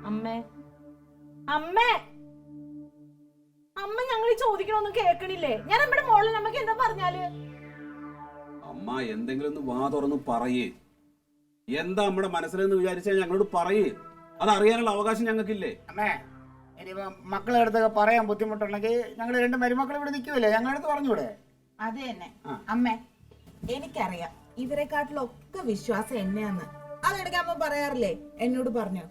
അമ്മേ അമ്മേ അമ്മ ഞങ്ങൾ ചോദിക്കണൊന്നും കേൾക്കണില്ലേ? ഞാൻ നമ്മുടെ മോളിൽ നമുക്ക് എന്താ പറഞ്ഞാല്? അമ്മ എന്തെങ്കിലും ഒന്ന് വാ തുറന്ന് പറയേ. എന്താ നമ്മുടെ മനസ്സിലെന്ന് വിചാരിച്ചാൽ ഞങ്ങളോട് പറയേ. അത് അറിയാനുള്ള അവകാശം ഞങ്ങൾക്കില്ലേ? അമ്മേ, ഇനിയിപ്പോ മക്കളെ അടുത്തൊക്കെ പറയാൻ ബുദ്ധിമുട്ടുണ്ടെങ്കിൽ ഞങ്ങൾ രണ്ട് മരുമക്കൾ ഇവിടെ നിൽക്കുമല്ലേ, ഞങ്ങളടുത്ത് പറഞ്ഞൂടെ? അത് തന്നെ അമ്മേ, എനിക്കറിയാം ഇവരെക്കാട്ടിലൊക്കെ വിശ്വാസം എന്നെയാന്ന്. അതിടയ്ക്ക് അമ്മ പറയാറില്ലേ, എന്നോട് പറഞ്ഞു.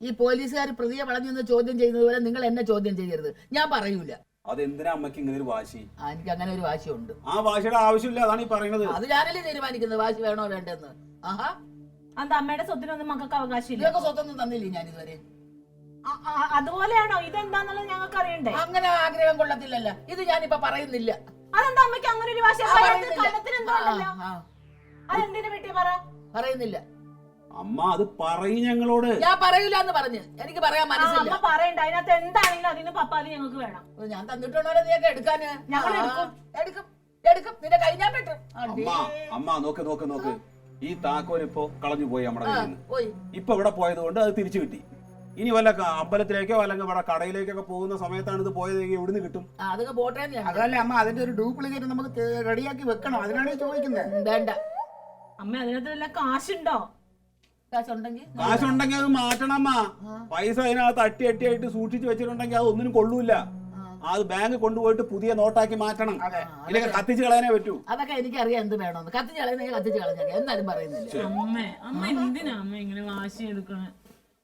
ഈ പോലീസുകാർ പ്രതിയെ വളഞ്ഞെന്ന് ചോദ്യം ചെയ്യുന്നതുപോലെ നിങ്ങൾ എന്നെ ചോദ്യം ചെയ്യരുത്. ഞാൻ പറയൂല. അതെന്തിനാ അമ്മയ്ക്ക് ഇങ്ങനെ ഒരു വാശി? എനിക്ക് അങ്ങനെ ഒരു വാശിയുണ്ട്. ആ വാശിയുടെ ആവശ്യമില്ല, അതാണ് ഈ പറയുന്നത്. അത് ഞാനല്ലേ തീരുമാനിക്കുന്നത് വാശി വേണോ വേണ്ടെന്ന്. ആഹാ, അത് അമ്മയുടെ സ്വത്തിനൊന്നും മക്കൾക്ക് അവകാശമില്ല. ഇതൊക്കെ സ്വത്തൊന്നും തന്നില്ലേ ഞാൻ ഇതുവരെ. അതുപോലെയാണോ? ഇതെന്താന്നുള്ളത് ഞങ്ങൾക്ക് അറിയണ്ടേ? അങ്ങനെ ആഗ്രഹം കൊള്ളത്തില്ലല്ലോ. ഇത് ഞാനിപ്പോ പറയുന്നില്ല. അതെന്താ അമ്മയ്ക്ക് അങ്ങനെ ഒരു വാശി? അതെന്തിനു പറ്റി പറ. പറയുന്നില്ല. അമ്മ അത് പറയും ഞങ്ങളോട്. ഞാൻ പറയൂല എന്ന് പറഞ്ഞു. എനിക്ക് പറയാൻ മനസ്സില്ല. അമ്മ പറയണ്ട. അതിനകത്ത് എന്താണെങ്കിലും അതിന് പപ്പാതി ഞങ്ങൾക്ക് വേണം. ഞാൻ തന്നിട്ടുണ്ടോ നീയൊക്കെ എടുക്കാന്? ഞങ്ങൾ എടുക്കും. നിന്റെ കൈ ഞാൻ പെട്ടും. അമ്മ നോക്ക് നോക്ക് നോക്ക്. ഈ താക്കോൽ ഇപ്പൊ കളഞ്ഞു പോയി നമ്മുടെ കയ്യിൽ നിന്ന്. പോയി. ഇപ്പൊ ഇവിടെ പോയത് കൊണ്ട് അത് തിരിച്ചു കിട്ടി. ഇനി വല്ല അമ്പലത്തിലേക്കോ അല്ലെങ്കിൽ ഇവിടെ കടയിലേക്കൊക്കെ പോകുന്ന സമയത്താണ് ഇത് പോയതെങ്കിൽ എവിടുന്ന് കിട്ടും? അതൊക്കെ പോട്ടെ. അതല്ലേ അമ്മ, അതിന്റെ ഒരു ഡ്യൂപ്ലിക്കേറ്റ് നമുക്ക് റെഡിയാക്കി വെക്കണം. അതിനാണ് ചോദിക്കുന്നത്. വേണ്ട അമ്മ, അതിനകത്ത് വല്ല കാശുണ്ടോ? കാശുണ്ടെങ്കിൽ അത് മാറ്റണം അമ്മ. പൈസ അതിനകത്ത് അട്ടി സൂക്ഷിച്ചു വെച്ചിട്ടുണ്ടെങ്കിൽ അത് ഒന്നിനും കൊള്ളൂല. അത് ബാങ്ക് കൊണ്ടുപോയിട്ട് പുതിയ നോട്ടാക്കി മാറ്റണം. ഇല്ലെങ്കിൽ കത്തിച്ച് കളയാനേ പറ്റൂ. അതൊക്കെ എനിക്കറിയാം എന്ത് വേണമെന്ന്. കത്തിച്ച് കളയുന്നെങ്കിൽ കത്തിച്ച് കളഞ്ഞാൽ എന്നാലും പറയുന്നില്ല. അമ്മ എന്തിനാ അമ്മ ഇങ്ങനെ വാശി എടുക്കണേ?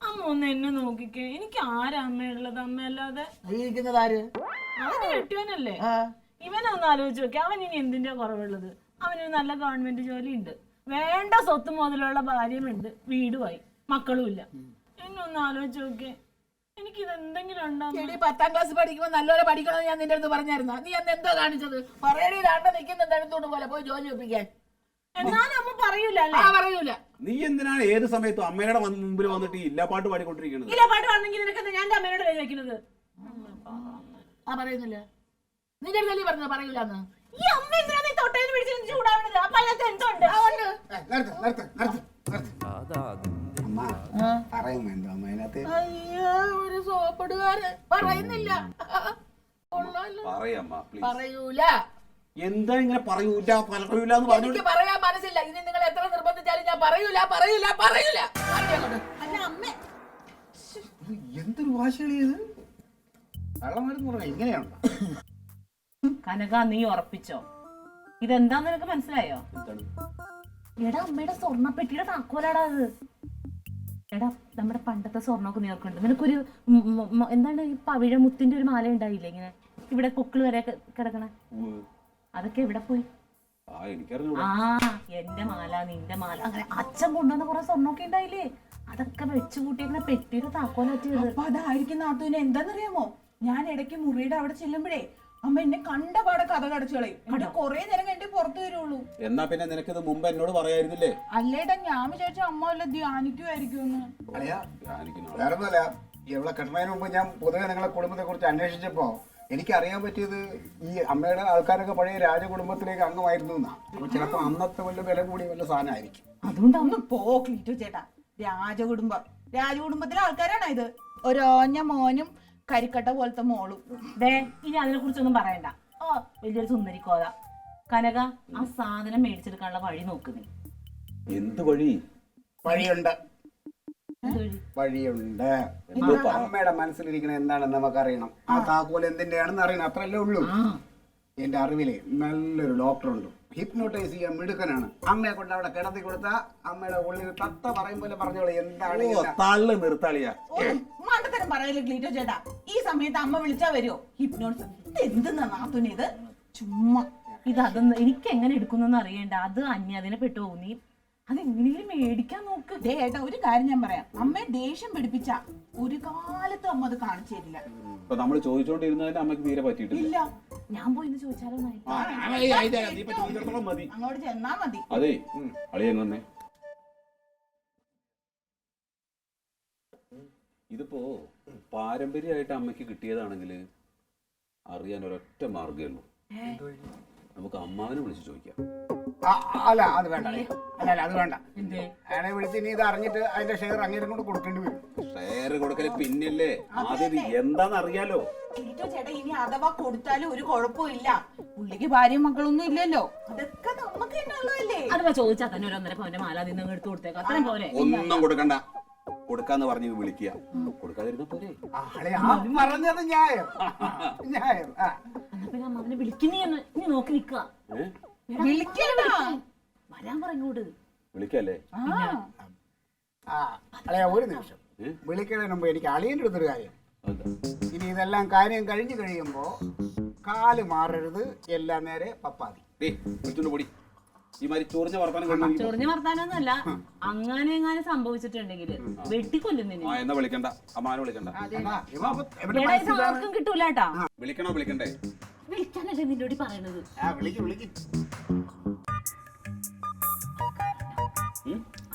അമ്മ ഒന്ന് എന്നെ നോക്കിക്കേ. എനിക്ക് ആരാ അമ്മയുള്ളത്? അമ്മയല്ലാതെ ഇരിക്കുന്നതാര്? അവന് കെട്ടിയവനല്ലേ? ഇവനൊന്ന് ആലോചിച്ച് നോക്കി. അവൻ ഇനി എന്തിന്റെ കുറവുള്ളത്? അവനൊരു നല്ല ഗവൺമെന്റ് ജോലി ഉണ്ട്, വേണ്ട സ്വത്ത് മുതലുള്ള ഭാര്യയുമുണ്ട്, വീടുമായി, മക്കളും ഇല്ല. എന്നൊന്ന് ആലോചിച്ച് നോക്കേ. എനിക്കിത് എന്തെങ്കിലും ഉണ്ടോ? 10ാം ക്ലാസ് പഠിക്കുമ്പോ നല്ലപോലെ പഠിക്കണമെന്ന് ഞാൻ നിന്റെ അടുത്ത് പറഞ്ഞായിരുന്ന? നീ അന്ന് എന്തോ കാണിച്ചത്? പറയണി രാണ്ട നിൽക്കുന്ന എടുത്തോണ്ട് പോലെ പോയി ജോലി ഒപ്പിക്കാൻ. എന്നാലും അമ്മ പറയൂല. പറയൂല. നീ എന്തിനാണ് ഏത് സമയത്തും അമ്മയുടെ മുമ്പിൽ വന്നിട്ട് ഇല്ല പാട്ട് പാടിക്കൊണ്ടിരിക്കുന്നത്? ഇല്ല പാട്ട് പാടണമെങ്കിൽ നിനക്ക് ഞാൻ അമ്മയോട് വെക്കുന്നത്. പറയുന്നില്ല. നിന്റെ അടുത്തല്ലേ പറഞ്ഞത് പറയൂലെന്ന്? ഈ അമ്മ എന്തിനാ നീ തൊട്ടയിൽ പിടിച്ച് ചൂടാവണത്? അപ്പൊ അതിനകത്ത് എന്തുണ്ട്? അയ്യോ, ഒരു സോപ്പിടുകാരൻ പറയുന്നില്ല. പറയൂല. എന്താ ഇങ്ങനെ പറയൂല എന്ന് പറഞ്ഞു? എനിക്ക് പറയാൻ മനസ്സില്ല. ഇനി നിങ്ങൾ എത്ര നിർബന്ധിച്ചാലും ഞാൻ പറയൂല. അല്ല അമ്മ, എന്തൊരു വാശികളിയത്? ഇങ്ങനെയാണ് കനക, നീ ഉറപ്പിച്ചോ? ഇതെന്താന്ന് നിനക്ക് മനസ്സിലായോ? എടാ, അമ്മയുടെ സ്വർണ്ണപ്പെട്ടിയുടെ താക്കോലാടാ അത്. എടാ, നമ്മുടെ പണ്ടത്തെ സ്വർണ്ണമൊക്കെ നീ ഓർക്കുന്നുണ്ട്? നിനക്കൊരു എന്താണ് ഈ പവിഴമുത്തിന്റെ ഒരു മാല ഉണ്ടായില്ലേ, ഇങ്ങനെ ഇവിടെ പൊക്കിള് വരെ കിടക്കണ? അതൊക്കെ എവിടെ പോയി? എന്റെ മാല, നിന്റെ മാല, അങ്ങനെ അച്ഛൻ കൊണ്ടുവന്ന കുറെ സ്വർണ്ണമൊക്കെ ഉണ്ടായില്ലേ, അതൊക്കെ വെച്ചു കൂട്ടിയേക്കുന്ന പെട്ടിയുടെ താക്കോലാറ്റിയത്. അപ്പൊ അതായിരിക്കും നാത്തൂന്. എന്താന്നറിയാമോ, ഞാൻ ഇടയ്ക്ക് മുറിയുടെ അവിടെ ചെല്ലുമ്പോഴേ അമ്മ എന്നെ കണ്ട പാടെ കഥ കടച്ചു കളയും. എന്നിട്ട് കൊറേ നേരം കഴിഞ്ഞിട്ട് പുറത്തു വരുള്ളൂ. എന്നാ പിന്നെ നിനക്കിത് മുമ്പ് എന്നോട് പറയായിരുന്നില്ലേ? അല്ലേട്ടാ, ഞാൻ വിചാരിച്ച അമ്മ വല്ല ധ്യാനിക്കുമായിരിക്കും. വേറൊന്നുമല്ല, ഇവിടെ കെട്ടുന്നതിന് മുമ്പ് ഞാൻ പൊതുവെ നിങ്ങളെ കുടുംബത്തെ കുറിച്ച് അന്വേഷിച്ചപ്പോ എനിക്കറിയാൻ പറ്റിയത് ഈ അമ്മയുടെ ആൾക്കാരൊക്കെ പഴയ രാജകുടുംബത്തിലേക്ക് അംഗമായിരുന്നു എന്നാ. അപ്പൊ ചിലപ്പോ അന്നത്തെ വല്ല വില കൂടി വല്ല സാധനമായിരിക്കും. അതുകൊണ്ട് ഒന്ന് പോക്ലിറ്റു ചേട്ടാ. രാജകുടുംബത്തിലെ ആൾക്കാരാണ് ഇത്. ഒരോഞ്ഞ മോനും കരിക്കട്ട പോലത്തെ മോളും. ഇനി അതിനെ കുറിച്ചൊന്നും പറയണ്ട. വലിയൊരു സുന്ദരിക്കോത. കനക, ആ സാധനം മേടിച്ചെടുക്കാനുള്ള വഴി നോക്ക് നീ. എന്ത് വഴി? വഴിയുണ്ട്. അമ്മയുടെ മനസ്സിലിരിക്കണ എന്താണെന്ന് നമുക്കറിയണം. ആ താക്കോൽ എന്തിന്റെയാണെന്ന് അറിയണം, അത്രല്ലേ ഉള്ളൂ. എന്റെ അറിവില് നല്ലൊരു ഡോക്ടറുണ്ട്, ഹിപ്നോട്ടൈസ് ചെയ്യാൻ മിടുക്കനാണ്. അമ്മയെ കൊണ്ട് അവിടെ കിടത്തി കൊടുത്താ അമ്മയുടെ ഉള്ളിൽ തത്ത പറയും പോലെ പറഞ്ഞോളൂ എന്താണ്. തള്ളു നിർത്താളിയാ. മണ്ടത്തരം പറയല്ലേ ക്ലീറ്റോ ചേട്ടാ. ഈ സമയത്ത് അമ്മ വിളിച്ചാ വരുമോ? ഹിപ്നോട്ടിസം എന്തെന്നാ നാത്തൂന് ഇത്? ചുമ്മാ അതൊന്നും എനിക്ക് എങ്ങനെ എടുക്കുന്നെന്ന് അറിയണ്ട. അത് അന്യാദിനെ പെട്ടുപോകും. നീ അതെങ്ങനെയും മേടിക്കാൻ നോക്ക്. ഏട്ടാ, ഒരു കാര്യം ഞാൻ പറയാം. അമ്മയെ ദേഷ്യം പിടിപ്പിച്ച ഒരു കാലത്തും അമ്മ അത് കാണിച്ചു തരില്ല. നമ്മൾ ചോദിച്ചോണ്ടിരുന്നതിന് അമ്മക്ക് തീരെ പറ്റിയിട്ടില്ല. ഞാൻ പോയി ചോദിച്ചാലോ? അങ്ങോട്ട് ചെന്നാ മതി. അതെ, അളിയെന്നെ ഇതിപ്പോ പാരമ്പര്യമായിട്ട് അമ്മയ്ക്ക് കിട്ടിയതാണെങ്കിൽ അറിയാൻ ഒരൊറ്റ മാർഗ്ഗമേ ഉള്ളൂ. നമുക്ക് അമ്മാവനെ വിളിച്ച് ചോദിക്കാം. അല്ല അത് വേണ്ട അല്ല അത് വേണ്ട. എന്തേ അയാളെ വിളിച്ച് ഇനി ഇത് അറിഞ്ഞിട്ട് അതിന്റെ ഷെയർ അങ്ങേരെ കൊണ്ട് കൊടുക്കേണ്ടി വരും. ഷെയർ കൊടുക്കല് പിന്നല്ലേ, ആദ്യം ഇത് എന്താന്ന് അറിയാലോ. ഏറ്റവും ചേട്ടാ ഇനി അഥവാ കൊടുത്താലും ഒരു കുഴപ്പമില്ല. പുള്ളിക്ക് ഭാര്യയും മക്കളൊന്നും ഇല്ലല്ലോ. അതൊക്കെ നമുക്ക് തന്നെ ഉള്ളതല്ലേ. അഥവാ ചോദിച്ചാൽ തന്നെ ഒരു 1.5 പവന്റെ മാല അതിൽ നിന്ന് എടുത്ത് കൊടുത്തേക്കാം, അത്രയും പോലെ. ഒന്നും കൊടുക്കണ്ട, കൊടുക്കാന്ന് പറഞ്ഞ് വിളിക്കുക, കൊടുക്കാതിരുന്ന പോരെ. ആളെ ആ പറഞ്ഞത് ന്യായം ന്യായം. എന്നാ പിന്നെ അമ്മാവനെ വിളിക്കുന്നേന്ന് നീ നോക്കി നിക്കുക. വിളിക്കണ്ടാ വരാൻ പറഞ്ഞോട്. വിളിക്കല്ലേ? അളയാ ഒരു നിമിഷം വിളിക്കുന്നതിന് മുമ്പ് എനിക്ക് അളിയൻ്റെ അടുത്തൊരു കാര്യം. ഇനി ഇതെല്ലാം കാര്യം കഴിഞ്ഞു കഴിയുമ്പോ കാല് മാറരുത്, എല്ലാം നേരെ പപ്പാതി. പൊടി ഈ മാതിരി ചൊറിഞ്ഞ വർത്താനം ചൊറിഞ്ഞ വർത്താനൊന്നുമല്ല, അങ്ങനെ എങ്ങാനും സംഭവിച്ചിട്ടുണ്ടെങ്കിൽ വെട്ടിക്കൊല്ലുന്നതിന്. എന്നാ വിളിക്കണ്ട, അമ്മാവനെ വിളിക്കണ്ട. ആർക്കും കിട്ടൂല കേട്ടാ. വിളിക്കണോ വിളിക്കണ്ടേ? വിളിക്കാനല്ലേ നിന്നോട് പറയണത്.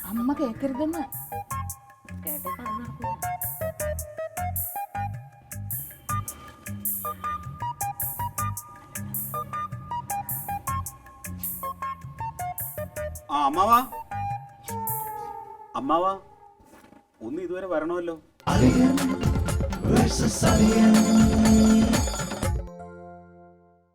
അമ്മ കേക്കരുതെന്ന്. കേട്ടേ പറഞ്ഞു നടക്കൂല. ആ അമ്മാവാ, അമ്മാവാ ഒന്ന് ഇതുവരെ വരണമല്ലോ.